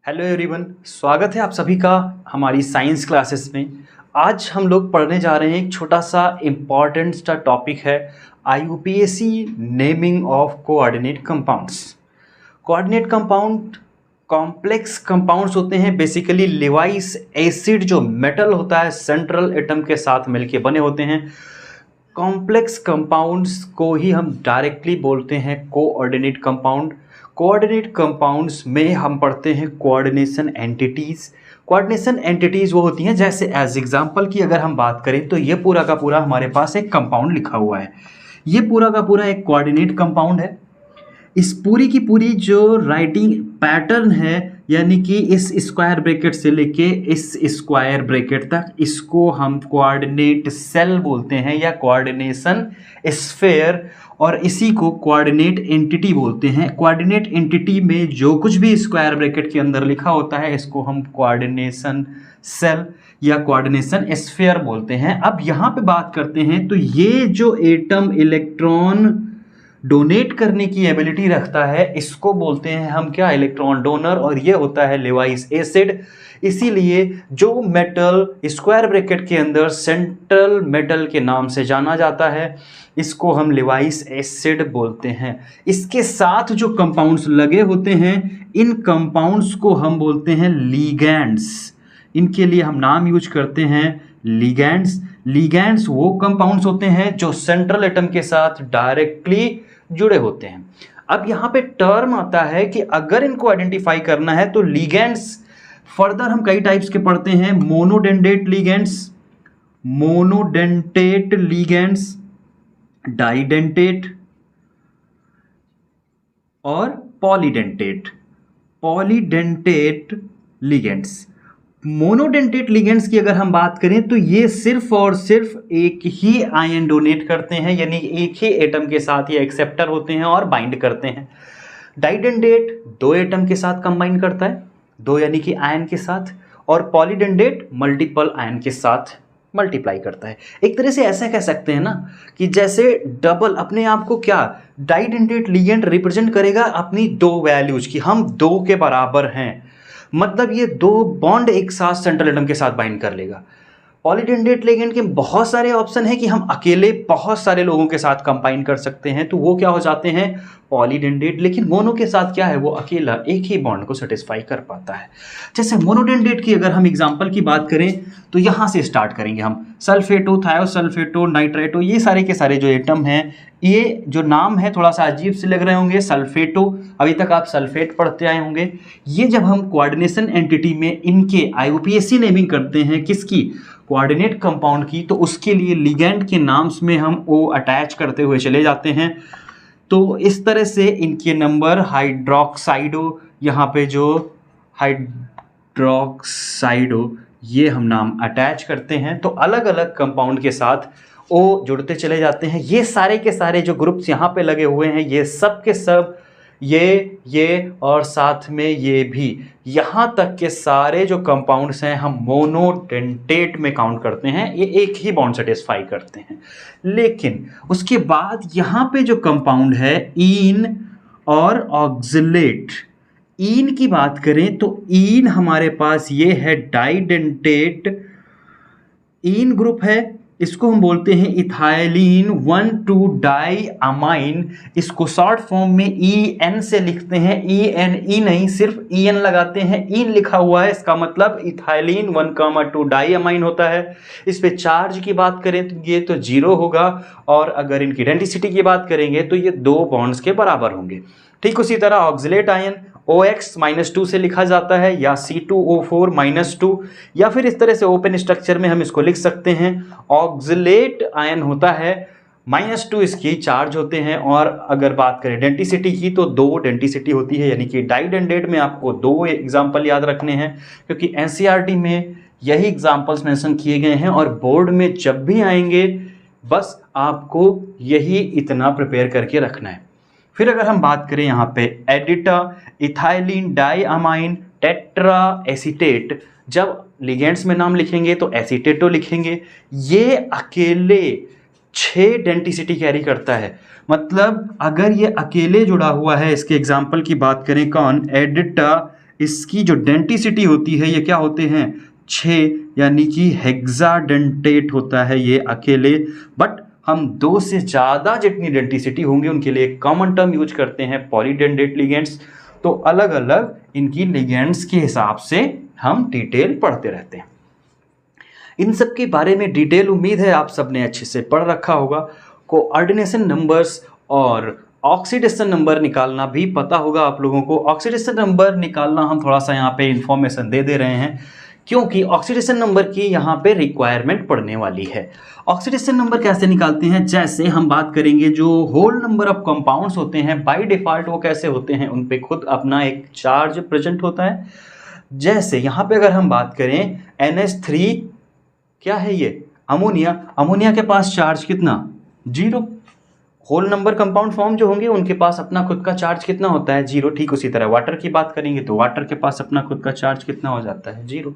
Hello everyone, स्वागत है आप सभी का हमारी साइंस क्लासेस में। आज हम लोग पढ़ने जा रहे हैं एक छोटा सा इम्पॉर्टेंट सा टॉपिक है IUPAC naming of coordinate compounds. Coordinate compound complex compounds होते हैं। बेसिकली लेवाइस एसिड जो मेटल होता है सेंट्रल एटम के साथ मिलके बने होते हैं। कॉम्प्लेक्स कंपाउंड्स को ही हम डायरेक्टली बोलते हैं कोऑर्डिनेट कंपाउंड। कोऑर्डिनेट कंपाउंड्स में हम पढ़ते हैं कोऑर्डिनेशन एंटिटीज़। कोऑर्डिनेशन एंटिटीज़ वो होती हैं, जैसे एज एग्जांपल की अगर हम बात करें तो ये पूरा का पूरा हमारे पास एक कंपाउंड लिखा हुआ है। ये पूरा का पूरा एक कोऑर्डिनेट कंपाउंड है। इस पूरी की पूरी जो राइटिंग पैटर्न है, यानी कि इस स्क्वायर ब्रैकेट से लेके इस स्क्वायर ब्रैकेट तक, इसको हम कोऑर्डिनेट सेल बोलते हैं या कोऑर्डिनेशन स्फीयर, और इसी को कोऑर्डिनेट एंटिटी बोलते हैं। कोऑर्डिनेट एंटिटी में जो कुछ भी स्क्वायर ब्रैकेट के अंदर लिखा होता है इसको हम कोऑर्डिनेशन सेल या कोऑर्डिनेशन स्फीयर बोलते हैं। अब यहाँ पे बात करते हैं तो ये जो एटम इलेक्ट्रॉन डोनेट करने की एबिलिटी रखता है इसको बोलते हैं हम क्या, इलेक्ट्रॉन डोनर, और ये होता है लेवाइस एसिड। इसीलिए जो मेटल स्क्वायर ब्रैकेट के अंदर सेंट्रल मेटल के नाम से जाना जाता है इसको हम लेवाइस एसिड बोलते हैं। इसके साथ जो कंपाउंड्स लगे होते हैं इन कंपाउंड्स को हम बोलते हैं लीगैंड्स। इनके लिए हम नाम यूज करते हैं लीगैंड्स। लीगैंड्स वो कंपाउंड्स होते हैं जो सेंट्रल एटम के साथ डायरेक्टली जुड़े होते हैं। अब यहाँ पे टर्म आता है कि अगर इनको आइडेंटिफाई करना है तो लीगैंड्स फर्दर हम कई टाइप्स के पढ़ते हैं। मोनोडेंटेट लीगैंड्स, मोनोडेंटेट लीगैंड्स, डाइडेंटेट और पॉलीडेंटेट, पॉलीडेंटेट लीगैंड्स। मोनोडेंटेट लिगेंड्स की अगर हम बात करें तो ये सिर्फ और सिर्फ एक ही आयन डोनेट करते हैं, यानी एक ही एटम के साथ ये एक्सेप्टर होते हैं और बाइंड करते हैं। डाइडेंटेट दो एटम के साथ कंबाइन करता है, दो यानी कि आयन के साथ, और पॉलीडेंटेट मल्टीपल आयन के साथ मल्टीप्लाई करता है। एक तरह से ऐसा कह सकते हैं ना कि जैसे डबल अपने आप को क्या, डाइडेंटेट लिगेंड रिप्रेजेंट करेगा अपनी दो वैल्यूज की, हम दो के बराबर हैं, मतलब ये दो बॉन्ड एक साथ सेंट्रल एटम के साथ बाइंड कर लेगा। पॉलीडेंटेट लिगेंड के बहुत सारे ऑप्शन है कि हम अकेले बहुत सारे लोगों के साथ कंबाइन कर सकते हैं, तो वो क्या हो जाते हैं पॉलीडेंटेट। लेकिन मोनो के साथ क्या है, वो अकेला एक ही बॉन्ड को सेटिस्फाई कर पाता है। जैसे मोनोडेंटेट की अगर हम एग्जांपल की बात करें तो यहाँ से स्टार्ट करेंगे हम। सल्फेटो, थायोसल्फेटो, नाइट्रेटो, ये सारे के सारे जो एटम हैं, ये जो नाम है थोड़ा सा अजीब से लग रहे होंगे। सल्फेटो, अभी तक आप सल्फेट पढ़ते आए होंगे। ये जब हम कोऑर्डिनेशन एंटिटी में इनके IUPAC नेमिंग करते हैं किसकी, कोऑर्डिनेट कंपाउंड की, तो उसके लिए लिगेंड के नाम्स में हम O अटैच करते हुए चले जाते हैं। तो इस तरह से इनके नंबर हाइड्रोक्साइडो, यहाँ पे जो हाइड्रोक्साइडो ये हम नाम अटैच करते हैं, तो अलग अलग कंपाउंड के साथ O जुड़ते चले जाते हैं। ये सारे के सारे जो ग्रुप्स यहाँ पे लगे हुए हैं ये सब के सब, ये और साथ में ये भी, यहाँ तक के सारे जो कंपाउंड्स हैं हम मोनोडेंटेट में काउंट करते हैं, ये एक ही बॉन्ड सेटिस्फाई करते हैं। लेकिन उसके बाद यहाँ पे जो कंपाउंड है ईन और ऑक्सलेट, ईन की बात करें तो ईन हमारे पास ये है डाइडेंटेट ईन ग्रुप है। इसको हम बोलते हैं इथाइलिन 1,2 डाई अमाइन। इसको शॉर्ट फॉर्म में EN से लिखते हैं, ENE नहीं, सिर्फ EN लगाते हैं। ईन लिखा हुआ है, इसका मतलब इथाइलिन 1,2 डाई अमाइन होता है। इस पे चार्ज की बात करें तो ये तो 0 होगा, और अगर इनकी आइडेंटिसिटी की बात करेंगे तो ये दो बॉन्ड्स के बराबर होंगे। ठीक उसी तरह ऑक्सलेट आयन OX-2 से लिखा जाता है, या C2O4-2, या फिर इस तरह से ओपन स्ट्रक्चर में हम इसको लिख सकते हैं। ऑक्सलेट आयन होता है -2 इसकी चार्ज होते हैं, और अगर बात करें डेंटिसिटी की तो 2 डेंटिसिटी होती है, यानी कि डाइडेंटेट में आपको 2 एग्जाम्पल याद रखने हैं, क्योंकि NCERT में यही एग्जाम्पल्स मेंशन किए गए हैं, और बोर्ड में जब भी आएंगे बस आपको यही इतना प्रिपेयर करके रखना है। फिर अगर हम बात करें यहाँ पे एडिटा, इथाइलिन डाइअमाइन टेट्रा एसीटेट, जब लिगेंड्स में नाम लिखेंगे तो एसीटेटो लिखेंगे। ये अकेले 6 डेंटिसिटी कैरी करता है, मतलब अगर ये अकेले जुड़ा हुआ है, इसके एग्जाम्पल की बात करें कौन, एडिटा इसकी जो डेंटिसिटी होती है ये क्या होते हैं 6, यानी कि हेक्साडेंटेट होता है ये अकेले। बट हम 2 से ज़्यादा जितनी डेंटिसिटी होंगे उनके लिए एक कॉमन टर्म यूज करते हैं पॉलीडेंडेट लिगेंड्स। तो अलग अलग इनकी लिगेंड्स के हिसाब से हम डिटेल पढ़ते रहते हैं। इन सब के बारे में डिटेल उम्मीद है आप सबने अच्छे से पढ़ रखा होगा। कोऑर्डिनेशन नंबर्स और ऑक्सीडेशन नंबर निकालना भी पता होगा आप लोगों को। ऑक्सीडेशन नंबर निकालना हम थोड़ा सा यहाँ पे इंफॉर्मेशन दे रहे हैं क्योंकि ऑक्सीडेशन नंबर की यहाँ पे रिक्वायरमेंट पड़ने वाली है। ऑक्सीडेशन नंबर कैसे निकालते हैं, जैसे हम बात करेंगे जो होल नंबर ऑफ कंपाउंड्स होते हैं बाय डिफॉल्ट वो कैसे होते हैं, उन पे खुद अपना एक चार्ज प्रेजेंट होता है। जैसे यहाँ पे अगर हम बात करें NH3 क्या है ये अमोनिया, अमोनिया के पास चार्ज कितना 0। होल नंबर कंपाउंड फॉर्म जो होंगे उनके पास अपना खुद का चार्ज कितना होता है 0। ठीक उसी तरह वाटर की बात करेंगे तो वाटर के पास अपना खुद का चार्ज कितना हो जाता है 0।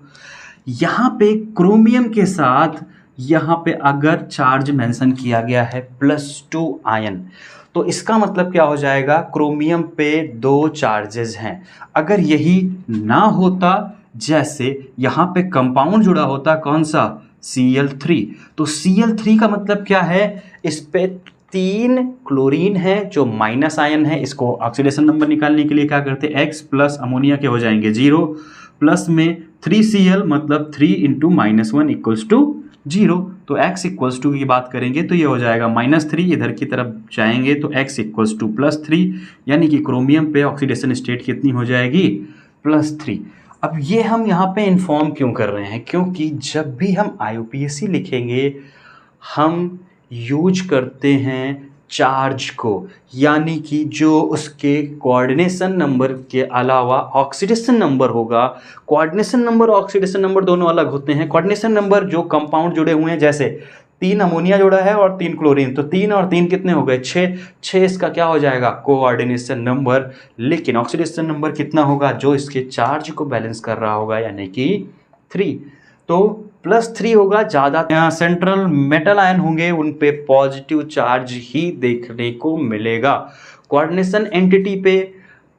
यहाँ पे क्रोमियम के साथ यहाँ पे अगर चार्ज मेंशन किया गया है +2 आयन, तो इसका मतलब क्या हो जाएगा क्रोमियम पे 2 चार्जेस हैं। अगर यही ना होता, जैसे यहाँ पे कंपाउंड जुड़ा होता कौन सा Cl3, तो Cl3 का मतलब क्या है, इस पे 3 क्लोरीन है जो माइनस आयन है। इसको ऑक्सीडेशन नंबर निकालने के लिए क्या करते हैं X प्लस अमोनिया के हो जाएंगे 0, प्लस में 3Cl मतलब 3 × -1 = 0। तो x = की बात करेंगे तो ये हो जाएगा -3, इधर की तरफ जाएंगे तो x = +3, यानी कि क्रोमियम पे ऑक्सीडेशन स्टेट कितनी हो जाएगी +3। अब ये हम यहाँ पे इन्फॉर्म क्यों कर रहे हैं, क्योंकि जब भी हम IUPAC लिखेंगे हम यूज करते हैं चार्ज को, यानी कि जो उसके कोऑर्डिनेशन नंबर के अलावा ऑक्सीडेशन नंबर होगा। कोऑर्डिनेशन नंबर और ऑक्सीडेशन नंबर दोनों अलग होते हैं। कोऑर्डिनेशन नंबर जो कंपाउंड जुड़े हुए हैं, जैसे 3 अमोनिया जुड़ा है और 3 क्लोरीन, तो 3 और 3 कितने हो गए 6 इसका क्या हो जाएगा कोऑर्डिनेशन नंबर। लेकिन ऑक्सीडेशन नंबर कितना होगा जो इसके चार्ज को बैलेंस कर रहा होगा, यानी कि 3। तो +3 होगा। ज़्यादा सेंट्रल मेटल आयन होंगे उन पे पॉजिटिव चार्ज ही देखने को मिलेगा। कोऑर्डिनेशन एंटिटी पे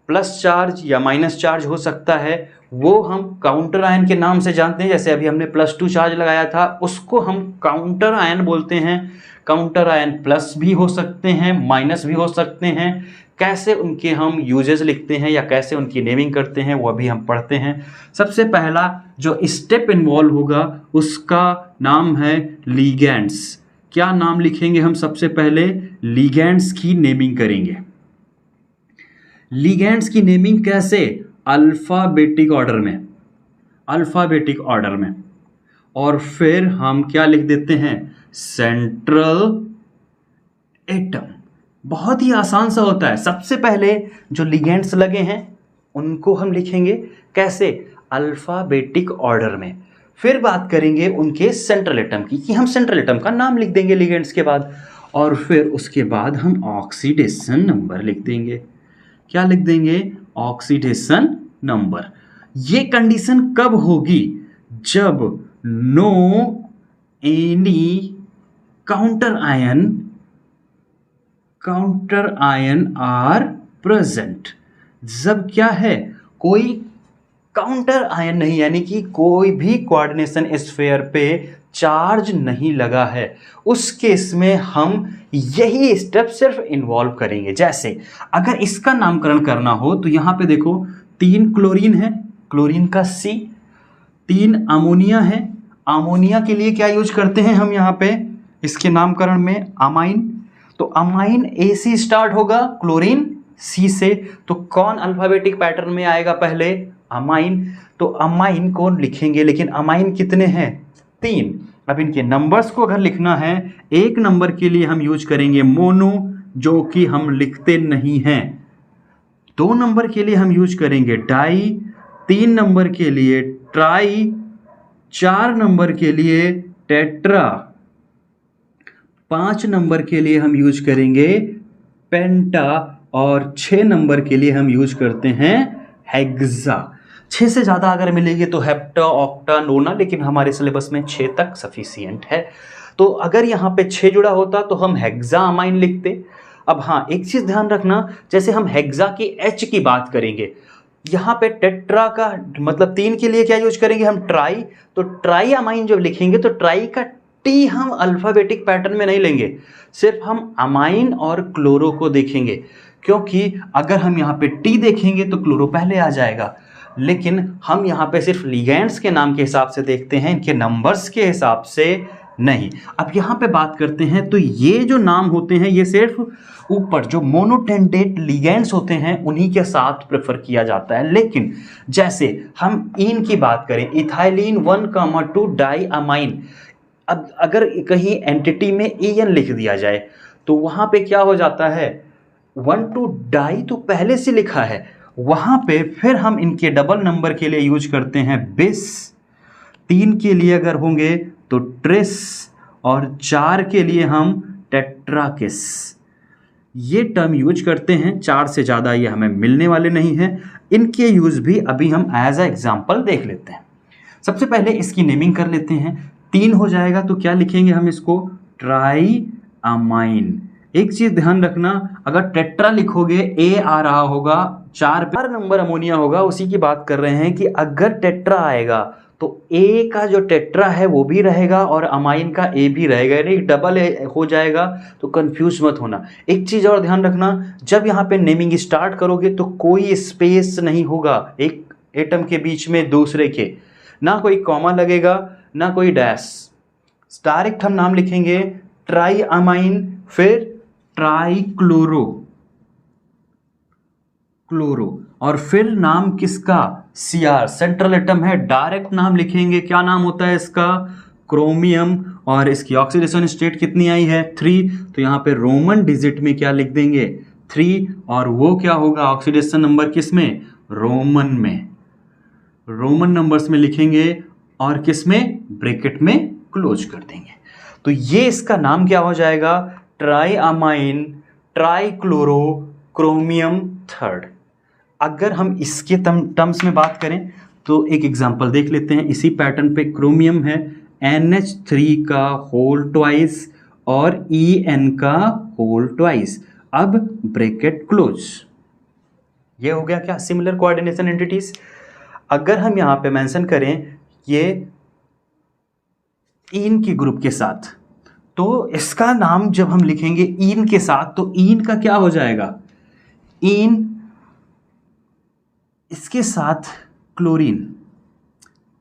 प्लस चार्ज या माइनस चार्ज हो सकता है, वो हम काउंटर आयन के नाम से जानते हैं। जैसे अभी हमने +2 चार्ज लगाया था, उसको हम काउंटर आयन बोलते हैं। काउंटर आयन प्लस भी हो सकते हैं, माइनस भी हो सकते हैं। कैसे उनके हम यूजेस लिखते हैं या कैसे उनकी नेमिंग करते हैं वो अभी हम पढ़ते हैं। सबसे पहला जो स्टेप इन्वॉल्व होगा उसका नाम है लिगेंड्स। क्या नाम लिखेंगे हम, सबसे पहले लिगेंड्स की नेमिंग करेंगे। लिगेंड्स की नेमिंग कैसे, अल्फाबेटिक ऑर्डर में, अल्फाबेटिक ऑर्डर में। और फिर हम क्या लिख देते हैं, सेंट्रल एटम। बहुत ही आसान सा होता है। सबसे पहले जो लिगेंड्स लगे हैं उनको हम लिखेंगे कैसे, अल्फाबेटिक ऑर्डर में। फिर बात करेंगे उनके सेंट्रल एटम की, कि हम सेंट्रल एटम का नाम लिख देंगे लिगेंड्स के बाद। और फिर उसके बाद हम ऑक्सीडेशन नंबर लिख देंगे। क्या लिख देंगे, ऑक्सीडेशन नंबर। ये कंडीशन कब होगी, जब no any counter ion are present. जब क्या है, कोई काउंटर आयन नहीं, यानी कि कोई भी कोऑर्डिनेशन स्फीयर पे चार्ज नहीं लगा है, उस केस में हम यही स्टेप सिर्फ इन्वॉल्व करेंगे। जैसे अगर इसका नामकरण करना हो तो यहां पे देखो 3 क्लोरीन है, क्लोरीन का C, 3 अमोनिया है, अमोनिया के लिए क्या यूज करते हैं हम यहाँ पे इसके नामकरण में, अमाइन। तो अमाइन AC स्टार्ट होगा क्लोरीन C से, तो कौन अल्फाबेटिक पैटर्न में आएगा पहले, अमाइन। तो अमाइन को लिखेंगे, लेकिन अमाइन कितने हैं, 3। अब इनके नंबर्स को अगर लिखना है, 1 नंबर के लिए हम यूज करेंगे मोनो, जो कि हम लिखते नहीं हैं। 2 नंबर के लिए हम यूज करेंगे डाई, 3 नंबर के लिए ट्राई, 4 नंबर के लिए टेट्रा, 5 नंबर के लिए हम यूज करेंगे पेंटा, और 6 नंबर के लिए हम यूज करते हैं हेक्सा। 6 से ज़्यादा अगर मिलेगी तो हेप्टा, ऑक्टा, नोना, लेकिन हमारे सिलेबस में 6 तक सफिशिएंट है। तो अगर यहाँ पे 6 जुड़ा होता तो हम हेक्सा अमाइन लिखते। अब हाँ, एक चीज़ ध्यान रखना, जैसे हम हेक्सा की H की बात करेंगे यहाँ पे टेट्रा का मतलब 3 के लिए क्या यूज करेंगे हम, ट्राई। तो ट्राई अमाइन जब लिखेंगे तो ट्राई का टी हम अल्फाबेटिक पैटर्न में नहीं लेंगे, सिर्फ हम अमाइन और क्लोरो को देखेंगे, क्योंकि अगर हम यहाँ पे टी देखेंगे तो क्लोरो पहले आ जाएगा। लेकिन हम यहाँ पे सिर्फ लिगेंड्स के नाम के हिसाब से देखते हैं, इनके नंबर्स के हिसाब से नहीं। अब यहाँ पे बात करते हैं तो ये जो नाम होते हैं ये सिर्फ ऊपर जो मोनोटेंटेट लिगेंड्स होते हैं उन्हीं के साथ प्रेफर किया जाता है। लेकिन जैसे हम इन की बात करें, इथाइलिन 1,2 डाई अमाइन, अब अगर कहीं एंटिटी में एन लिख दिया जाए तो वहाँ पे क्या हो जाता है, 1,2 डाई तो पहले से लिखा है, वहाँ पे फिर हम इनके डबल नंबर के लिए यूज करते हैं बिस, 3 के लिए अगर होंगे तो ट्रिस, और 4 के लिए हम टेट्राकिस, ये टर्म यूज करते हैं। 4 से ज़्यादा ये हमें मिलने वाले नहीं हैं। इनके यूज भी अभी हम एज अ एग्जाम्पल देख लेते हैं। सबसे पहले इसकी नेमिंग कर लेते हैं। 3 हो जाएगा तो क्या लिखेंगे हम इसको, ट्राई अमाइन। एक चीज ध्यान रखना, अगर टेट्रा लिखोगे ए आ रहा होगा, 4 नंबर अमोनिया होगा, उसी की बात कर रहे हैं कि अगर टेट्रा आएगा तो ए का जो टेट्रा है वो भी रहेगा और अमाइन का ए भी रहेगा, यानी डबल हो जाएगा, तो कंफ्यूज मत होना। एक चीज़ और ध्यान रखना, जब यहाँ पे नेमिंग स्टार्ट करोगे तो कोई स्पेस नहीं होगा एक एटम के बीच में दूसरे के, ना कोई कॉमा लगेगा ना कोई डैश, डायरेक्ट हम नाम लिखेंगे ट्राई अमाइन, फिर ट्राई क्लोरो, और फिर नाम किसका, Cr, सेंट्रल एटम है, डायरेक्ट नाम लिखेंगे। क्या नाम होता है इसका, क्रोमियम, और इसकी ऑक्सीडेशन स्टेट कितनी आई है, 3, तो यहाँ पे रोमन डिजिट में क्या लिख देंगे, 3, और वो क्या होगा, ऑक्सीडेशन नंबर किस में, रोमन में, रोमन नंबर्स में लिखेंगे, और किस में, ब्रैकेट में क्लोज कर देंगे। तो ये इसका नाम क्या हो जाएगा, try amine try chloro chromium 3। अगर हम इसके टर्म्स में बात करें तो एक एग्जांपल देख लेते हैं। इसी पैटर्न पे क्रोमियम है NH3 का होल ट्वाइस और En का होल ट्वाइस, अब ब्रैकेट क्लोज। ये हो गया क्या, सिमिलर कोऑर्डिनेशन एंटिटीज। अगर हम यहाँ पे मेंशन करें ये इन के ग्रुप के साथ, तो इसका नाम जब हम लिखेंगे इन के साथ तो इन का क्या हो जाएगा, इन, इसके साथ क्लोरीन,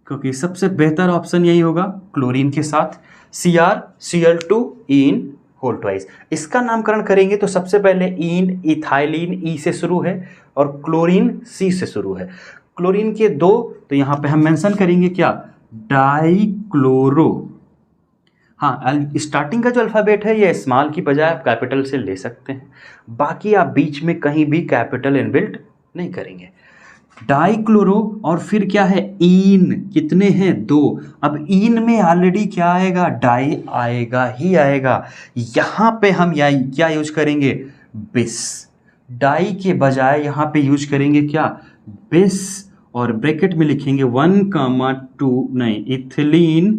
क्योंकि सबसे बेहतर ऑप्शन यही होगा क्लोरीन के साथ, CrCl2 इन होल ट्वाइस। इसका नामकरण करेंगे तो सबसे पहले इन, इथाइलिन ई से शुरू है और क्लोरीन सी से शुरू है। क्लोरीन के 2 तो यहाँ पे हम मेंशन करेंगे क्या, डाइक्लोरो। हाँ, स्टार्टिंग का जो अल्फ़ाबेट है ये स्मॉल की बजाय आप कैपिटल से ले सकते हैं, बाकी आप बीच में कहीं भी कैपिटल इनबिल्ट नहीं करेंगे। डाइक्लोरो, और फिर क्या है, इन, कितने हैं, 2। अब इन में ऑलरेडी क्या आएगा, डाई आएगा ही आएगा। यहाँ पे हम क्या यूज करेंगे, बिस, डाई के बजाय यहाँ पे यूज करेंगे क्या, बिस, और ब्रैकेट में लिखेंगे 1,2 नहीं, इथिलीन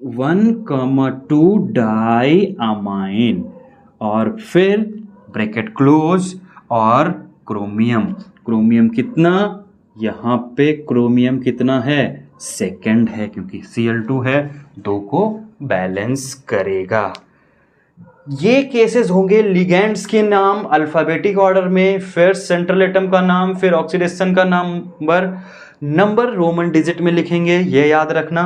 1,2 डाई अमाइन, और फिर ब्रैकेट क्लोज, और क्रोमियम कितना, यहाँ पे क्रोमियम कितना है, सेकंड है, क्योंकि Cl2 है, 2 को बैलेंस करेगा। ये केसेस होंगे लिगेंड्स के नाम अल्फाबेटिक ऑर्डर में, फिर सेंट्रल एटम का नाम, फिर ऑक्सीडेशन का नंबर रोमन डिजिट में लिखेंगे, ये याद रखना।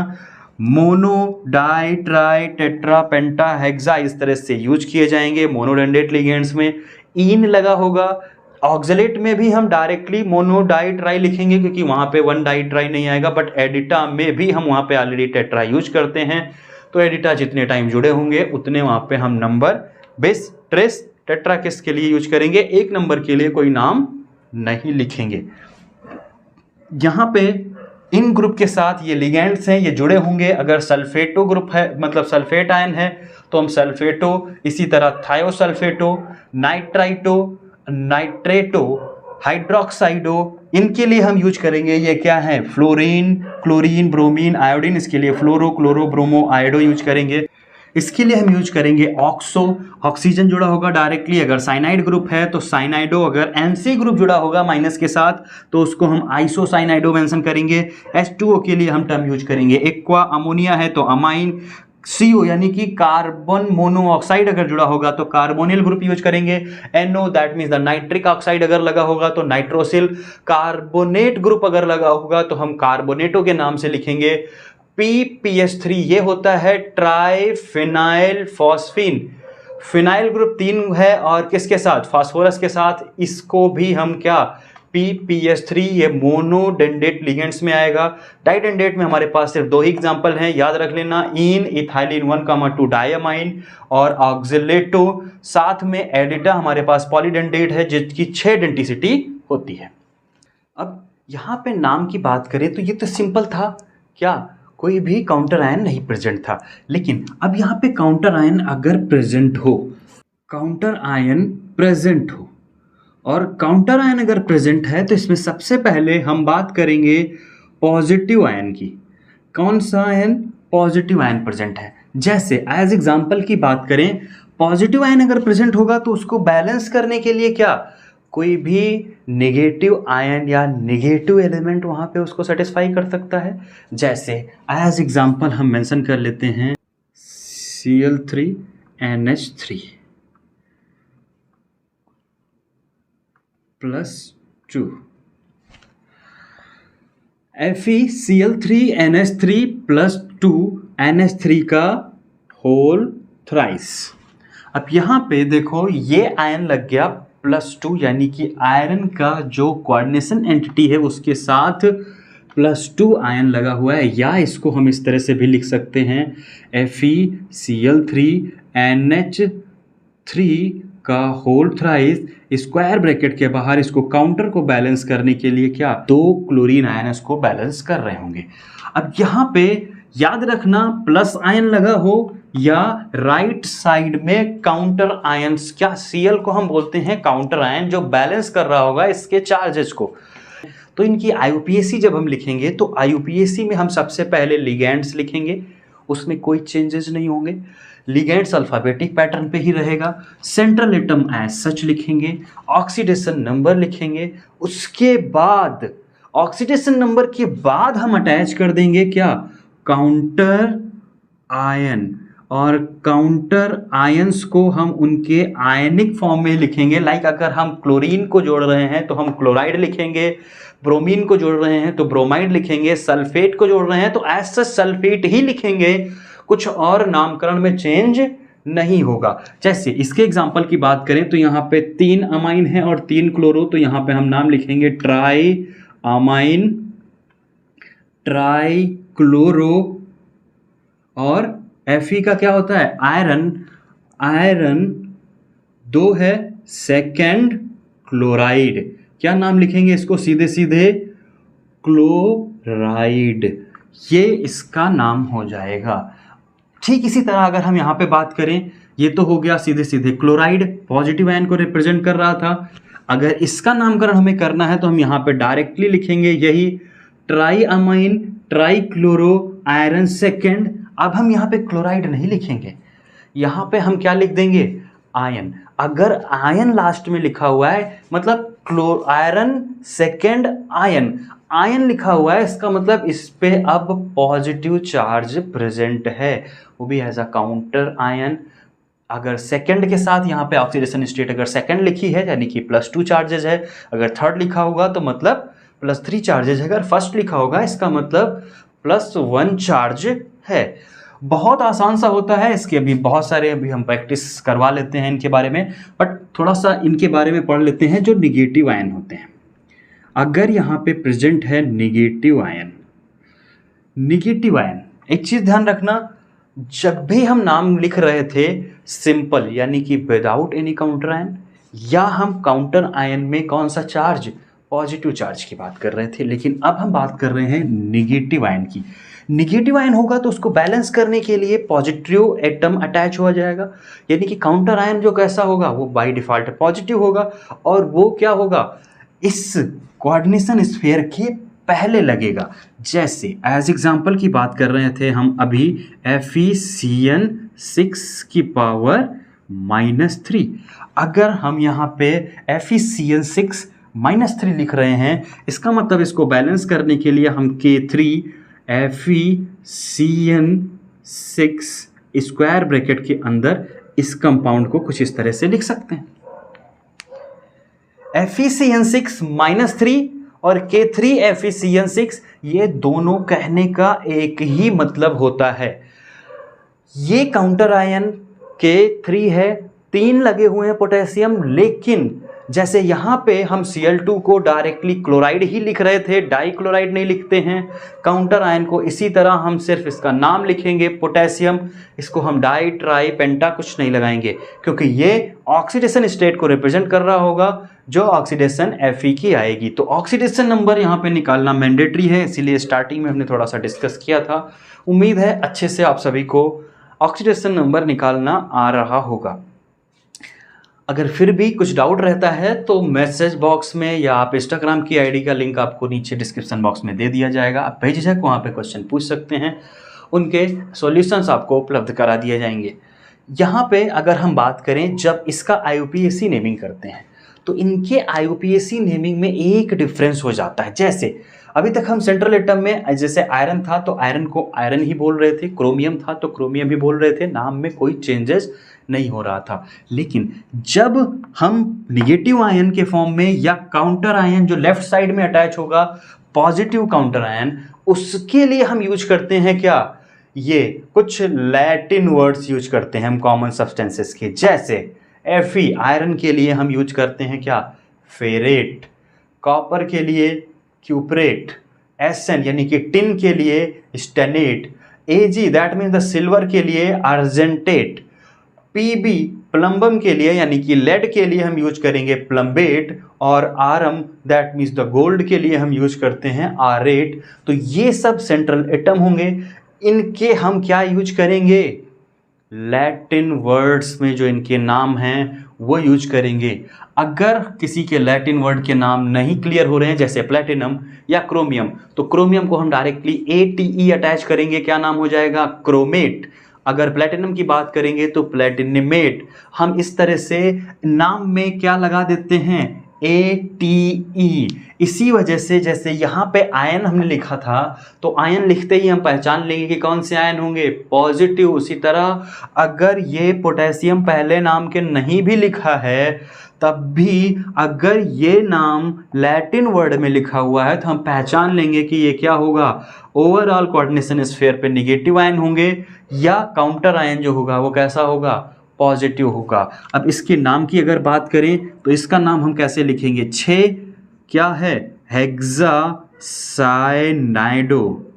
मोनो, डाई, ट्राई, टेट्रा, पेंटा, हेक्सा इस तरह से यूज किए जाएंगे। मोनोडेंडेट लिगेंड्स में इन लगा होगा, ऑक्सलेट में भी हम डायरेक्टली मोनो डाई ट्राई लिखेंगे क्योंकि वहां पे 1 डाई ट्राई नहीं आएगा, बट एडिटा में भी हम वहां पे ऑलरेडी टेट्रा यूज करते हैं, तो एडिटा जितने टाइम जुड़े होंगे उतने वहां पे हम नंबर, बेस, ट्रेस, टेट्रा किस के लिए यूज करेंगे, 1 नंबर के लिए कोई नाम नहीं लिखेंगे। यहाँ पे इन ग्रुप के साथ ये लिगेंड्स हैं, ये जुड़े होंगे। अगर सल्फेटो ग्रुप है, मतलब सल्फेट आयन है, तो हम सल्फेटो, इसी तरह थायोसल्फेटो, नाइट्राइटो, नाइट्रेटो, हाइड्रोक्साइडो, इनके लिए हम यूज करेंगे ये क्या है, फ्लोरीन, क्लोरीन, ब्रोमीन, आयोडीन, इसके लिए फ्लोरो, क्लोरो, ब्रोमो, आयोडो यूज करेंगे। इसके लिए हम यूज करेंगे ऑक्सो, ऑक्सीजन जुड़ा होगा डायरेक्टली। अगर साइनाइड ग्रुप है तो साइनाइडो, अगर एनसी ग्रुप जुड़ा होगा माइनस के साथ तो उसको हम आइसोसाइनाइडो मेंशन करेंगे। H2O के लिए हम टर्म यूज करेंगे एक्वा, अमोनिया है तो अमाइन, CO यानी कि कार्बन मोनोऑक्साइड अगर जुड़ा होगा तो कार्बोनिल ग्रुप यूज करेंगे। NO that means the nitric oxide अगर लगा होगा तो नाइट्रोसिल। कार्बोनेट ग्रुप अगर लगा होगा तो हम कार्बोनेटो के नाम से लिखेंगे। PPH3 ये होता है ट्राइफिनाइल फॉस्फीन। फिनाइल ग्रुप 3 है और किसके साथ, फास्फोरस के साथ। इसको भी हम क्या, PPH3 ये मोनोडेंडेट लिगेंड्स में आएगा। डाइडेंडेट में हमारे पास सिर्फ 2 ही एग्जांपल हैं, याद रख लेना, इन इथाइलिन 1,2 डायमाइन और ऑक्सिलेटो। साथ में एडिटा हमारे पास पॉलीडेंडेट है जिसकी 6 डेंटिसिटी होती है। अब यहाँ पे नाम की बात करें तो ये तो सिंपल था, क्या कोई भी काउंटर आयन नहीं प्रेजेंट था। लेकिन अब यहाँ पे काउंटर आयन अगर प्रेजेंट हो, काउंटर आयन प्रेजेंट हो और काउंटर आयन अगर प्रेजेंट है तो इसमें सबसे पहले हम बात करेंगे पॉजिटिव आयन की। कौन सा आयन, पॉजिटिव आयन प्रेजेंट है। जैसे एज एग्जांपल की बात करें, पॉजिटिव आयन अगर प्रेजेंट होगा तो उसको बैलेंस करने के लिए क्या, कोई भी नेगेटिव आयन या नेगेटिव एलिमेंट वहां पे उसको सेटिस्फाई कर सकता है। जैसे एज एग्जांपल हम मेंशन कर लेते हैं Cl3NH3 +2, FeCl3NH3 +2 NH3 का होल थ्राइस। अब यहाँ पे देखो ये आयन लग गया +2, यानी कि आयरन का जो कोऑर्डिनेशन एंटिटी है उसके साथ +2 आयन लगा हुआ है। या इसको हम इस तरह से भी लिख सकते हैं FeCl3NH3 का होल थ्राइस, स्क्वायर ब्रैकेट के बाहर इसको काउंटर को बैलेंस करने के लिए क्या, 2 क्लोरीन आयन इसको बैलेंस कर रहे होंगे। अब यहाँ पे याद रखना प्लस आयन लगा हो या राइट साइड में काउंटर आयंस, क्या Cl को हम बोलते हैं काउंटर आयन जो बैलेंस कर रहा होगा इसके चार्जेस को। तो इनकी IUPAC जब हम लिखेंगे तो IUPAC में हम सबसे पहले लिगेंड्स लिखेंगे, उसमें कोई चेंजेस नहीं होंगे। लिगेंड्स अल्फाबेटिक पैटर्न पे ही रहेगा। सेंट्रल एटम एज सच लिखेंगे, ऑक्सीडेशन नंबर लिखेंगे। उसके बाद ऑक्सीडेशन नंबर के बाद हम अटैच कर देंगे क्या, काउंटर आयन। और काउंटर आयंस को हम उनके आयनिक फॉर्म में लिखेंगे। लाइक अगर हम क्लोरीन को जोड़ रहे हैं तो हम क्लोराइड लिखेंगे, ब्रोमीन को जोड़ रहे हैं तो ब्रोमाइड लिखेंगे, सल्फेट को जोड़ रहे हैं तो एज सच सल्फेट ही लिखेंगे, कुछ और नामकरण में चेंज नहीं होगा। जैसे इसके एग्जांपल की बात करें तो यहाँ पे 3 अमाइन है और 3 क्लोरो, तो यहाँ पे हम नाम लिखेंगे ट्राई अमाइन, ट्राई क्लोरो। और Fe का क्या होता है, आयरन, आयरन 2 है, सेकेंड क्लोराइड, क्या नाम लिखेंगे इसको, सीधे सीधे क्लोराइड, ये इसका नाम हो जाएगा। ठीक इसी तरह अगर हम यहाँ पे बात करें, ये तो हो गया सीधे सीधे क्लोराइड, पॉजिटिव आयन को रिप्रेजेंट कर रहा था। अगर इसका नामकरण हमें करना है तो हम यहाँ पे डायरेक्टली लिखेंगे यही try amine, try chloro, iron second. अब हम यहाँ पे क्लोराइड नहीं लिखेंगे, यहाँ पे हम क्या लिख देंगे, आयन। अगर आयन लास्ट में लिखा हुआ है मतलब आयरन सेकेंड आयन, आयन लिखा हुआ है इसका मतलब इस पे अब पॉजिटिव चार्ज प्रेजेंट है, वो भी एज अ काउंटर आयन। अगर सेकेंड के साथ यहाँ पे ऑक्सीडेशन स्टेट अगर सेकेंड लिखी है यानी कि +2 चार्जेज है, अगर थर्ड लिखा होगा तो मतलब +3 चार्जेज है, अगर फर्स्ट लिखा होगा इसका मतलब +1 चार्ज है। बहुत आसान सा होता है, इसके अभी बहुत सारे अभी हम प्रैक्टिस करवा लेते हैं इनके बारे में, बट थोड़ा सा इनके बारे में पढ़ लेते हैं जो निगेटिव आयन होते हैं। अगर यहाँ पे प्रेजेंट है निगेटिव आयन, निगेटिव आयन एक चीज ध्यान रखना, जब भी हम नाम लिख रहे थे सिंपल यानी कि विदाउट एनी काउंटर आयन, या हम काउंटर आयन में कौन सा चार्ज, पॉजिटिव चार्ज की बात कर रहे थे, लेकिन अब हम बात कर रहे हैं निगेटिव आयन की। निगेटिव आयन होगा तो उसको बैलेंस करने के लिए पॉजिटिव एटम अटैच हो जाएगा, यानी कि काउंटर आयन जो कैसा होगा वो बाय डिफॉल्ट पॉजिटिव होगा, और वो क्या होगा, इस कोऑर्डिनेशन स्फीयर के पहले लगेगा। जैसे एज एग्जांपल की बात कर रहे थे हम अभी FeCN 6 की पावर -3। अगर हम यहाँ पे FeCN6 -3 लिख रहे हैं, इसका मतलब इसको बैलेंस करने के लिए हम K3 FeCN6 स्क्वायर ब्रैकेट के अंदर इस कंपाउंड को कुछ इस तरह से लिख सकते हैं। FeCN6 -3 और K3 FeCN6 ये दोनों कहने का एक ही मतलब होता है। ये काउंटर आयन K3 है, 3 लगे हुए हैं पोटेशियम, लेकिन जैसे यहां पे हम Cl2 को डायरेक्टली क्लोराइड ही लिख रहे थे, डाइक्लोराइड नहीं लिखते हैं काउंटर आयन को, इसी तरह हम सिर्फ इसका नाम लिखेंगे पोटेशियम, इसको हम डाई ट्राई पेंटा कुछ नहीं लगाएंगे, क्योंकि ये ऑक्सीडेशन स्टेट को रिप्रेजेंट कर रहा होगा जो ऑक्सीडेशन Fe की आएगी। तो ऑक्सीडेशन नंबर यहाँ पे निकालना मैंडेटरी है, इसीलिए स्टार्टिंग में हमने थोड़ा सा डिस्कस किया था। उम्मीद है अच्छे से आप सभी को ऑक्सीडेशन नंबर निकालना आ रहा होगा। अगर फिर भी कुछ डाउट रहता है तो मैसेज बॉक्स में या आप इंस्टाग्राम की आईडी का लिंक आपको नीचे डिस्क्रिप्शन बॉक्स में दे दिया जाएगा, आप बेझिझक वहाँ पे क्वेश्चन पूछ सकते हैं, उनके सॉल्यूशंस आपको उपलब्ध करा दिए जाएंगे। यहाँ पे अगर हम बात करें जब इसका IUPAC नेमिंग करते हैं तो इनके IUPAC नेमिंग में एक डिफरेंस हो जाता है। जैसे अभी तक हम सेंट्रल एटम में जैसे आयरन था तो आयरन को आयरन ही बोल रहे थे, क्रोमियम था तो क्रोमियम ही बोल रहे थे, नाम में कोई चेंजेस नहीं हो रहा था। लेकिन जब हम निगेटिव आयन के फॉर्म में या काउंटर आयन जो लेफ्ट साइड में अटैच होगा, पॉजिटिव काउंटर आयन, उसके लिए हम यूज करते हैं क्या, ये कुछ लैटिन वर्ड्स यूज करते हैं हम कॉमन सब्सटेंसेस के। जैसे Fe आयरन के लिए हम यूज करते हैं क्या, फेरेट, कॉपर के लिए क्यूप्रेट, Sn यानी कि टिन के लिए stannate, Ag that means the silver के लिए अर्जेंटेट, Pb प्लम्बम के लिए यानी कि लेड के लिए हम यूज करेंगे प्लम्बेट, और Rm that means the gold के लिए हम यूज करते हैं आरेट। तो ये सब सेंट्रल एटम होंगे, इनके हम क्या यूज करेंगे, लैटिन वर्ड्स में जो इनके नाम हैं वो यूज करेंगे। अगर किसी के लैटिन वर्ड के नाम नहीं क्लियर हो रहे हैं जैसे प्लेटिनम या क्रोमियम, तो क्रोमियम को हम डायरेक्टली ATE अटैच करेंगे, क्या नाम हो जाएगा, क्रोमेट। अगर प्लेटिनम की बात करेंगे तो प्लेटिनमेट। हम इस तरह से नाम में क्या लगा देते हैं, ATE। इसी वजह से जैसे यहाँ पे आयन हमने लिखा था तो आयन लिखते ही हम पहचान लेंगे कि कौन से आयन होंगे, पॉजिटिव। उसी तरह अगर ये पोटेशियम पहले नाम के नहीं भी लिखा है तब भी अगर ये नाम लैटिन वर्ड में लिखा हुआ है तो हम पहचान लेंगे कि ये क्या होगा, ओवरऑल कोऑर्डिनेशन स्फीयर पे निगेटिव आयन होंगे, या काउंटर आयन जो होगा वो कैसा होगा, पॉजिटिव होगा। अब इसके नाम की अगर बात करें तो इसका नाम हम कैसे लिखेंगे, 6 क्या है, हेक्सासाइनाइडो,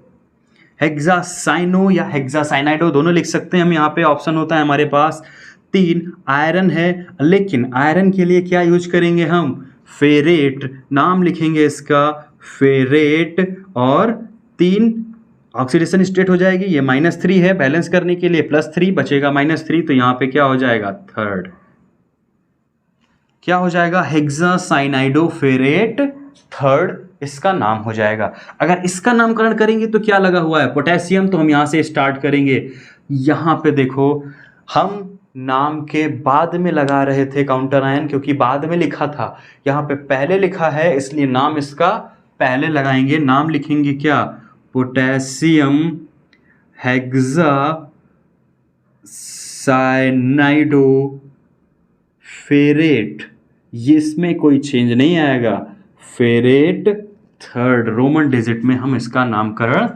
हेक्सासाइनो या हेक्सासाइनाइडो दोनों लिख सकते हैं हम। यहाँ पे ऑप्शन होता है हमारे पास 3 आयरन है, लेकिन आयरन के लिए क्या यूज करेंगे हम, फेरेट, नाम लिखेंगे इसका फेरेट, और 3 ऑक्सीडेशन स्टेट हो जाएगी, ये -3 है, बैलेंस करने के लिए +3 बचेगा -3, तो यहाँ पे क्या हो जाएगा, थर्ड, क्या हो जाएगा, हेक्सासाइनाइडोफेरेट थर्ड इसका नाम हो जाएगा। अगर इसका नामकरण करेंगे तो क्या लगा हुआ है, पोटेशियम, तो हम यहाँ से स्टार्ट करेंगे। यहाँ पे देखो हम नाम के बाद में लगा रहे थे काउंटर आयन, क्योंकि बाद में लिखा था, यहाँ पे पहले लिखा है इसलिए नाम इसका पहले लगाएंगे। नाम लिखेंगे क्या, पोटेशियम हेक्सासाइनाइडोफेरेट, ये इसमें कोई चेंज नहीं आएगा, फेरेट थर्ड, रोमन डिजिट में हम इसका नामकरण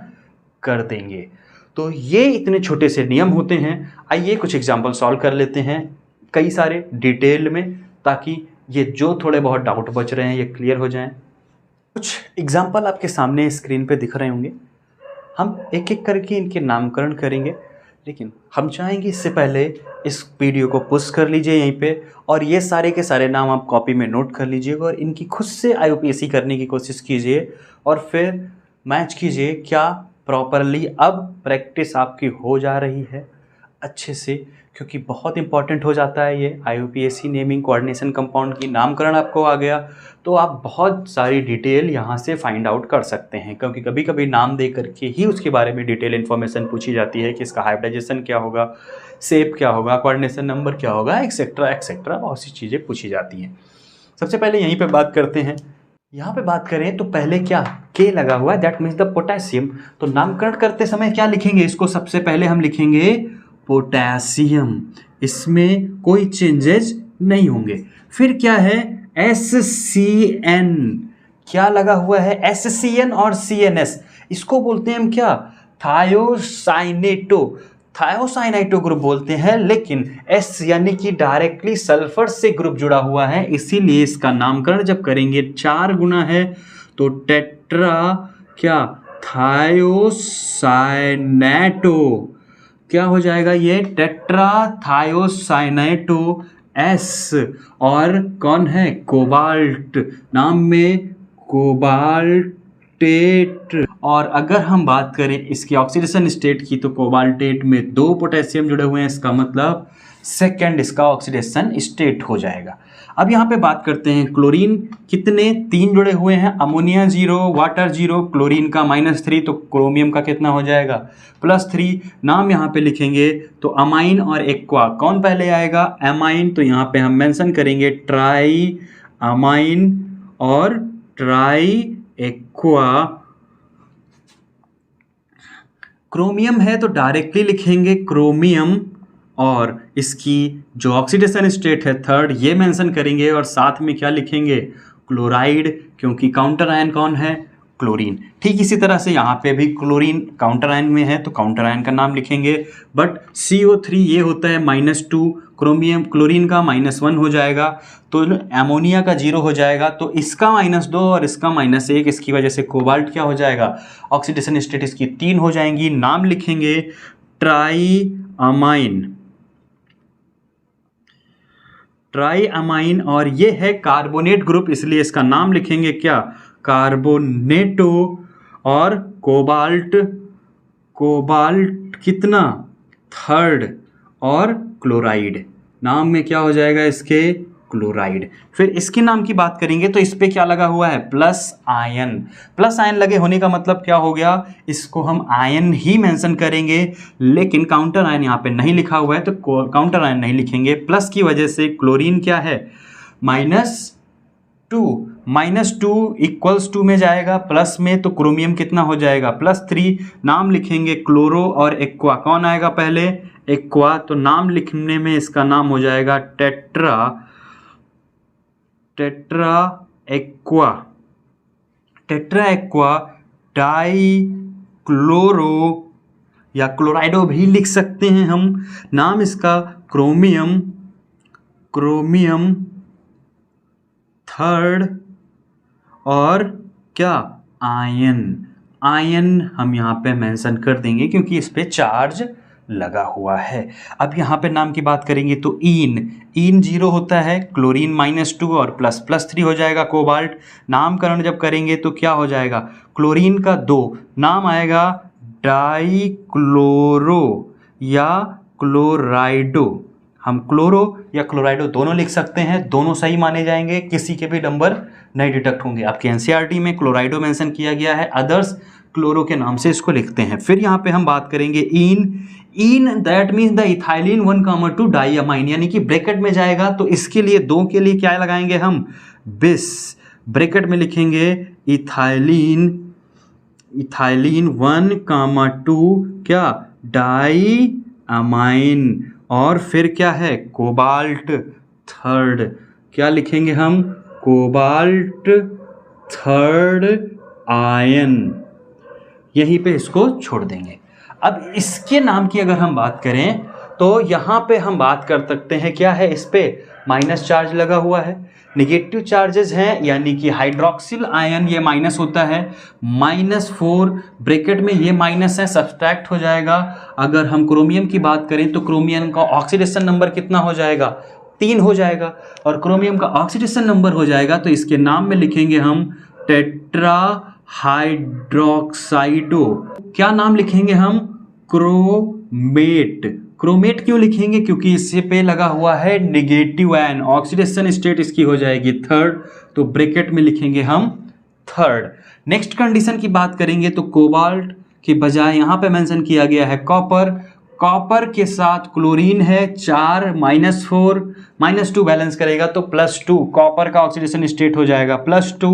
कर देंगे। तो ये इतने छोटे से नियम होते हैं। आइए कुछ एग्जाम्पल सॉल्व कर लेते हैं कई सारे डिटेल में, ताकि ये जो थोड़े बहुत डाउट बच रहे हैं ये क्लियर हो जाएं। कुछ एग्जाम्पल आपके सामने स्क्रीन पे दिख रहे होंगे, हम एक एक करके इनके नामकरण करेंगे, लेकिन हम चाहेंगे इससे पहले इस वीडियो को पुश कर लीजिए यहीं पे, और ये सारे के सारे नाम आप कॉपी में नोट कर लीजिएगा और इनकी खुद से IUPAC करने की कोशिश कीजिए, और फिर मैच कीजिए क्या प्रॉपरली अब प्रैक्टिस आपकी हो जा रही है अच्छे से। क्योंकि बहुत इंपॉर्टेंट हो जाता है ये IUPAC नेमिंग कोऑर्डिनेशन कंपाउंड की नामकरण आपको आ गया तो आप बहुत सारी डिटेल यहाँ से फाइंड आउट कर सकते हैं, क्योंकि कभी कभी नाम दे करके ही उसके बारे में डिटेल इन्फॉर्मेशन पूछी जाती है कि इसका हाइब्रिडाइजेशन क्या होगा, शेप क्या होगा, कोऑर्डिनेशन नंबर क्या होगा, एक्सेट्रा एक्सेट्रा, बहुत सी चीज़ें पूछी जाती हैं। सबसे पहले यहीं पे बात करते हैं। यहाँ पे बात करें तो पहले क्या के लगा हुआ है, दैट मीन्स द पोटेशियम। तो नामकरण करते समय क्या लिखेंगे इसको, सबसे पहले हम लिखेंगे पोटेशियम, इसमें कोई चेंजेस नहीं होंगे। फिर क्या है SCN, क्या लगा हुआ है SCN और CNS, इसको बोलते हैं हम क्या, थायोसाइनेटो, थायोसाइनाइटो ग्रुप बोलते हैं, लेकिन S यानी कि डायरेक्टली सल्फर से ग्रुप जुड़ा हुआ है, इसीलिए इसका नामकरण जब करेंगे 4 गुना है तो टेट्रा क्या थायोसाइनेटो, क्या हो जाएगा ये टेट्रा थायोसाइनेटो S। और कौन है कोबाल्ट, नाम में कोबाल्टेट। और अगर हम बात करें इसकी ऑक्सीडेशन स्टेट की तो कोबाल्टेट में 2 पोटेशियम जुड़े हुए हैं, इसका मतलब सेकंड इसका ऑक्सीडेशन स्टेट हो जाएगा। अब यहाँ पे बात करते हैं क्लोरीन, कितने 3 जुड़े हुए हैं, अमोनिया 0, वाटर 0, क्लोरीन का -3, तो क्रोमियम का कितना हो जाएगा +3। नाम यहाँ पे लिखेंगे तो अमाइन और एक्वा, कौन पहले आएगा एमाइन, तो यहाँ पे हम मेंशन करेंगे ट्राई अमाइन और ट्राई एक्वा। क्रोमियम है तो डायरेक्टली लिखेंगे क्रोमियम और इसकी जो ऑक्सीडेशन स्टेट है 3rd ये मेंशन करेंगे और साथ में क्या लिखेंगे क्लोराइड, क्योंकि काउंटर आयन कौन है क्लोरीन। ठीक इसी तरह से यहाँ पे भी क्लोरीन काउंटर आयन में है तो काउंटर आयन का नाम लिखेंगे, बट CO3 ये होता है -2, क्रोमियम क्लोरीन का -1 हो जाएगा तो एमोनिया का 0 हो जाएगा, तो इसका -2 और इसका -1, इसकी वजह से कोबाल्ट क्या हो जाएगा ऑक्सीडेशन स्टेट इसकी 3 हो जाएंगी। नाम लिखेंगे ट्राई अमाइन, ट्राई अमाइन, और ये है कार्बोनेट ग्रुप इसलिए इसका नाम लिखेंगे क्या कार्बोनेटो। और कोबाल्ट, कोबाल्ट कितना 3rd, और क्लोराइड, नाम में क्या हो जाएगा इसके क्लोराइड। फिर इसके नाम की बात करेंगे तो इस पे क्या लगा हुआ है प्लस आयन, प्लस आयन लगे होने का मतलब क्या हो गया, इसको हम आयन ही मेंशन करेंगे, लेकिन काउंटर आयन यहाँ पे नहीं लिखा हुआ है तो काउंटर आयन नहीं लिखेंगे। प्लस की वजह से क्लोरीन क्या है -2 इक्वल्स 2 में जाएगा, प्लस में तो क्रोमियम कितना हो जाएगा +3। नाम लिखेंगे क्लोरो और एक्वा, कौन आएगा पहले एक्वा, तो नाम लिखने में इसका नाम हो जाएगा tetra aqua, tetra aqua die chloro या क्लोराइडो भी लिख सकते हैं हम। नाम इसका क्रोमियम, क्रोमियम 3rd, और क्या आयन, आयन हम यहाँ पे मेंशन कर देंगे क्योंकि इस पे चार्ज लगा हुआ है। अब यहाँ पे नाम की बात करेंगे तो इन 0 होता है, क्लोरीन -2 और +3 हो जाएगा कोबाल्ट। नामकरण जब करेंगे तो क्या हो जाएगा क्लोरीन का 2, नाम आएगा डाई क्लोरो या क्लोराइडो, हम क्लोरो या क्लोराइडो दोनों लिख सकते हैं, दोनों सही माने जाएंगे, किसी के भी नंबर नहीं डिडक्ट होंगे। आपके NCERT में क्लोराइडो मेंशन किया गया है, अदर्स क्लोरो के नाम से इसको लिखते हैं। फिर यहाँ पे हम बात करेंगे in that means the ethylene 1,2 डाईअमाइन, यानी कि ब्रैकेट में जाएगा तो इसके लिए 2 के लिए क्या लगाएंगे हम बिस, ब्रैकेट में लिखेंगे इथाइलिन 1,2 क्या डाईअमाइन, और फिर क्या है कोबाल्ट 3rd, क्या लिखेंगे हम कोबाल्ट 3rd आयन, यहीं पे इसको छोड़ देंगे। अब इसके नाम की अगर हम बात करें तो यहाँ पे हम बात कर सकते हैं क्या है, इस पे माइनस चार्ज लगा हुआ है, निगेटिव चार्जेस हैं, यानी कि हाइड्रोक्सिल आयन ये माइनस होता है, -4 ब्रैकेट में ये माइनस है सब्सट्रैक्ट हो जाएगा। अगर हम क्रोमियम की बात करें तो क्रोमियम का ऑक्सीडेशन नंबर कितना हो जाएगा 3 हो जाएगा, और क्रोमियम का ऑक्सीडेशन नंबर हो जाएगा तो इसके नाम में लिखेंगे हम टेट्रा हाइड्रोक्साइडो, क्या नाम लिखेंगे हम क्रोमेट, क्रोमेट क्यों लिखेंगे? क्योंकि इससे पे लगा हुआ है निगेटिव आयन, ऑक्सीडेशन स्टेट इसकी हो जाएगी थर्ड, तो ब्रैकेट में लिखेंगे हम थर्ड। नेक्स्ट कंडीशन की बात करेंगे तो कोबाल्ट के बजाय यहाँ पे मेंशन किया गया है कॉपर। कॉपर के साथ क्लोरीन है 4 -4 -2 बैलेंस करेगा तो +2, कॉपर का ऑक्सीडेशन स्टेट हो जाएगा +2।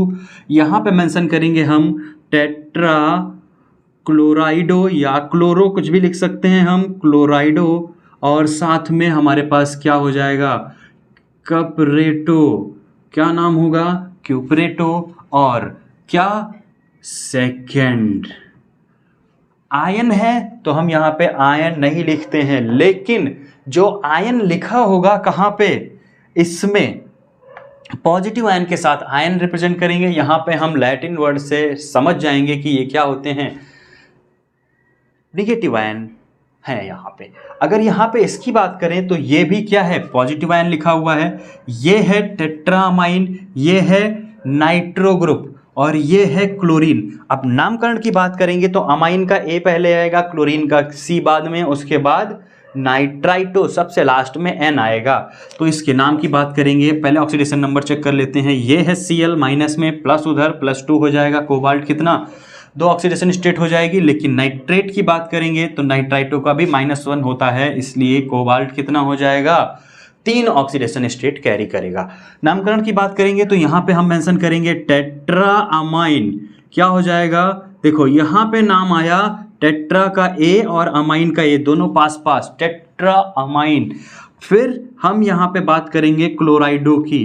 यहाँ पे मेंशन करेंगे हम टेट्रा क्लोराइडो या क्लोरो, कुछ भी लिख सकते हैं हम, क्लोराइडो, और साथ में हमारे पास क्या हो जाएगा कपरेटो, क्या नाम होगा क्यूपरेटो, और क्या सेकेंड। आयन है तो हम यहाँ पे आयन नहीं लिखते हैं, लेकिन जो आयन लिखा होगा कहाँ पे, इसमें पॉजिटिव आयन के साथ आयन रिप्रेजेंट करेंगे। यहाँ पे हम लैटिन वर्ड से समझ जाएंगे कि ये क्या होते हैं, निगेटिव आयन है यहाँ पे। अगर यहाँ पे इसकी बात करें तो ये भी क्या है, पॉजिटिव आयन लिखा हुआ है। ये है टेट्रामाइन, ये है नाइट्रो ग्रुप, और ये है क्लोरीन। अब नामकरण की बात करेंगे तो अमाइन का ए पहले आएगा, क्लोरीन का सी बाद में, उसके बाद नाइट्राइटो सबसे लास्ट में एन आएगा। तो इसके नाम की बात करेंगे, पहले ऑक्सीडेशन नंबर चेक कर लेते हैं। ये है Cl माइनस में, प्लस उधर +2 हो जाएगा। कोबाल्ट कितना, 2 ऑक्सीडेशन स्टेट हो जाएगी। लेकिन नाइट्रेट की बात करेंगे तो नाइट्राइटो का भी -1 होता है, इसलिए कोबाल्ट कितना हो जाएगा, 3 ऑक्सीडेशन स्टेट कैरी करेगा। नामकरण की बात करेंगे तो यहाँ पे हम मेंशन करेंगे टेट्राअमाइन, क्या हो जाएगा, देखो यहाँ पे नाम आया टेट्रा का ए और अमाइन का ए, दोनों पास पास, टेट्राअमाइन। फिर हम यहाँ पे बात करेंगे क्लोराइडो की,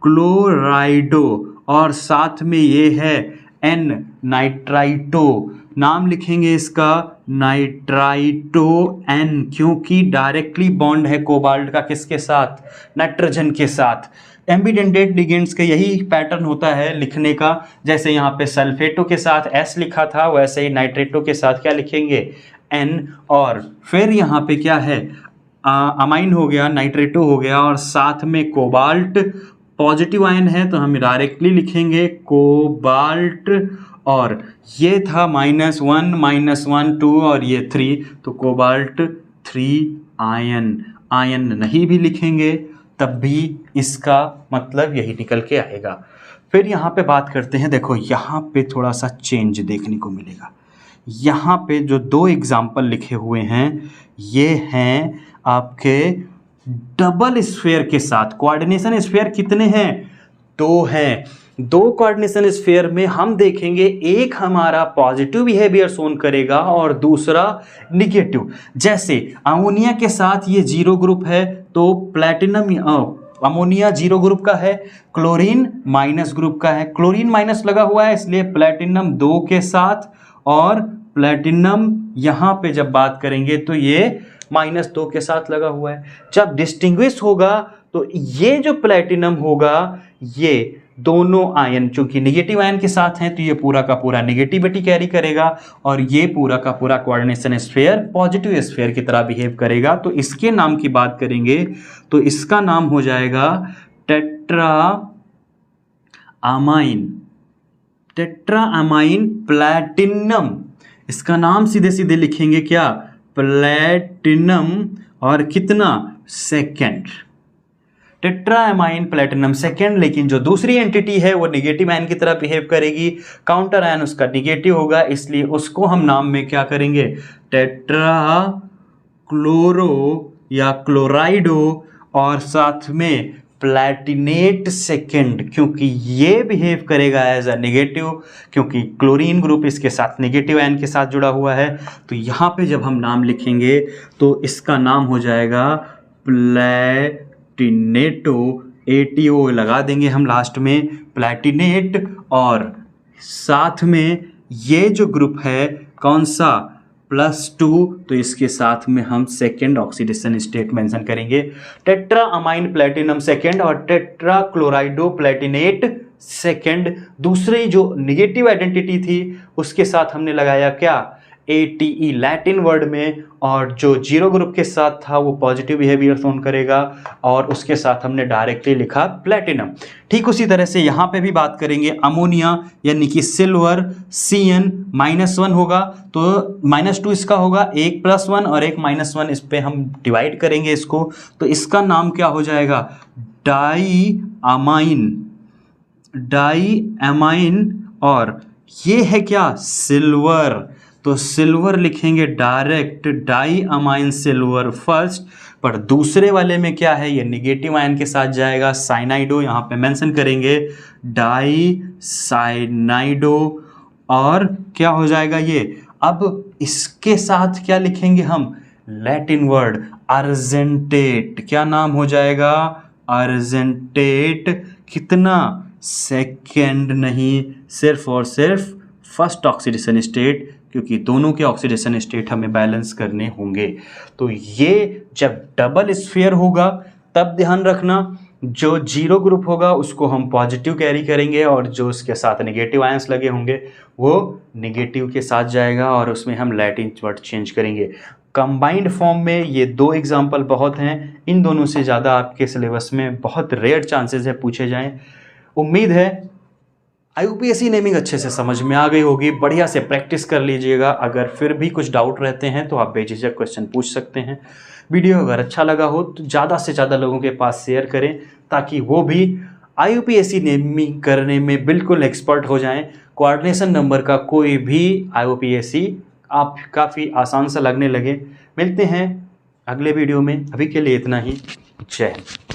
क्लोराइडो, और साथ में ये है एन, नाइट्राइटो, नाम लिखेंगे इसका नाइट्राइटो एन, क्योंकि डायरेक्टली बॉन्ड है कोबाल्ट का किसके साथ, नाइट्रोजन के साथ। एम्बिडेंटेड लिगेंड्स का यही पैटर्न होता है लिखने का, जैसे यहाँ पे सल्फेटो के साथ एस लिखा था, वैसे ही नाइट्रेटो के साथ क्या लिखेंगे, एन। और फिर यहाँ पे क्या है, अमाइन हो गया, नाइट्रेटो हो गया, और साथ में कोबाल्ट पॉजिटिव आयन है तो हम डायरेक्टली लिखेंगे कोबाल्ट, और ये था -1 -1 2 और ये 3, तो कोबाल्ट 3 आयन। आयन नहीं भी लिखेंगे तब भी इसका मतलब यही निकल के आएगा। फिर यहाँ पे बात करते हैं, देखो यहाँ पे थोड़ा सा चेंज देखने को मिलेगा। यहाँ पे जो 2 एग्जाम्पल लिखे हुए हैं ये हैं आपके डबल स्फीयर के साथ। कोऑर्डिनेशन स्फीयर कितने हैं, 2 हैं। 2 कोऑर्डिनेशन स्फीयर में हम देखेंगे एक हमारा पॉजिटिव बिहेवियर शोन करेगा और दूसरा निगेटिव। जैसे अमोनिया के साथ ये 0 ग्रुप है तो प्लैटिनम, अमोनिया 0 ग्रुप का है, क्लोरीन माइनस ग्रुप का है, क्लोरीन माइनस लगा हुआ है इसलिए प्लैटिनम 2 के साथ, और प्लैटिनम यहाँ पे जब बात करेंगे तो ये -2 के साथ लगा हुआ है। जब डिस्टिंग्विश होगा तो ये जो प्लैटिनम होगा, ये दोनों आयन चूंकि निगेटिव आयन के साथ हैं तो ये पूरा का पूरा निगेटिविटी कैरी करेगा, और ये पूरा का पूरा कोऑर्डिनेशन स्फीयर पॉजिटिव स्फीयर की तरह बिहेव करेगा। तो इसके नाम की बात करेंगे तो इसका नाम हो जाएगा टेट्राअमाइन, टेट्राअमाइन प्लैटिनम। इसका नाम सीधे सीधे लिखेंगे क्या, प्लैटिनम, और कितना, सेकेंड, टेट्राअमाइन प्लैटिनम सेकेंड। लेकिन जो दूसरी एंटिटी है वो निगेटिव आयन की तरह बिहेव करेगी, काउंटर आयन उसका निगेटिव होगा, इसलिए उसको हम नाम में क्या करेंगे, टेट्रा क्लोरो या क्लोराइडो, और साथ में प्लैटिनेट सेकेंड, क्योंकि ये बिहेव करेगा एज अ निगेटिव, क्योंकि क्लोरीन ग्रुप इसके साथ निगेटिव आयन के साथ जुड़ा हुआ है। तो यहाँ पे जब हम नाम लिखेंगे तो इसका नाम हो जाएगा प्लैटिनेटो, ATO लगा देंगे हम लास्ट में, प्लैटिनेट, और साथ में ये जो ग्रुप है कौन सा, +2, तो इसके साथ में हम सेकेंड ऑक्सीडेशन स्टेट मेंशन करेंगे, टेट्राअमाइन प्लैटिनम सेकेंड और टेट्रा क्लोराइडो प्लैटिनेट सेकेंड। दूसरी जो निगेटिव आइडेंटिटी थी उसके साथ हमने लगाया क्या, ATE लैटिन वर्ड में, और जो जीरो ग्रुप के साथ था वो पॉजिटिव बिहेवियर शोन करेगा, और उसके साथ हमने डायरेक्टली लिखा प्लेटिनम। ठीक उसी तरह से यहाँ पे भी बात करेंगे अमोनिया यानी कि सिल्वर, Cn-1 होगा, तो -2 इसका होगा, 1 + 1 और 1 - 1, इस पे हम डिवाइड करेंगे इसको, तो इसका नाम क्या हो जाएगा, डाईअमाइन, और ये है क्या, सिल्वर, तो सिल्वर लिखेंगे डायरेक्ट, डाईअमाइन सिल्वर फर्स्ट। पर दूसरे वाले में क्या है, ये निगेटिव आयन के साथ जाएगा, साइनाइडो, यहाँ पे मेंशन करेंगे डाईसाइनाइडो, और क्या हो जाएगा ये। अब इसके साथ क्या लिखेंगे हम, लैटिन वर्ड अर्जेंटेट, क्या नाम हो जाएगा, अर्जेंटेट। कितना, सेकेंड नहीं, सिर्फ और सिर्फ फर्स्ट ऑक्सीडेशन स्टेट, क्योंकि दोनों के ऑक्सीडेशन स्टेट हमें बैलेंस करने होंगे। तो ये जब डबल स्फीयर होगा तब ध्यान रखना, जो जीरो ग्रुप होगा उसको हम पॉजिटिव कैरी करेंगे, और जो उसके साथ नेगेटिव आयंस लगे होंगे वो नेगेटिव के साथ जाएगा, और उसमें हम लैटिन वर्ड चेंज करेंगे। कंबाइंड फॉर्म में ये 2 एग्जाम्पल बहुत हैं, इन दोनों से ज़्यादा आपके सिलेबस में बहुत रेयर चांसेस है पूछे जाएं। उम्मीद है IUPAC नेमिंग अच्छे से समझ में आ गई होगी, बढ़िया से प्रैक्टिस कर लीजिएगा। अगर फिर भी कुछ डाउट रहते हैं तो आप बेझिझक क्वेश्चन पूछ सकते हैं। वीडियो अगर अच्छा लगा हो तो ज़्यादा से ज़्यादा लोगों के पास शेयर करें, ताकि वो भी IUPAC नेमिंग करने में बिल्कुल एक्सपर्ट हो जाएं। कोऑर्डिनेशन नंबर का कोई भी IUPAC आप काफ़ी आसान सा लगने लगे। मिलते हैं अगले वीडियो में, अभी के लिए इतना ही। जय हिंद।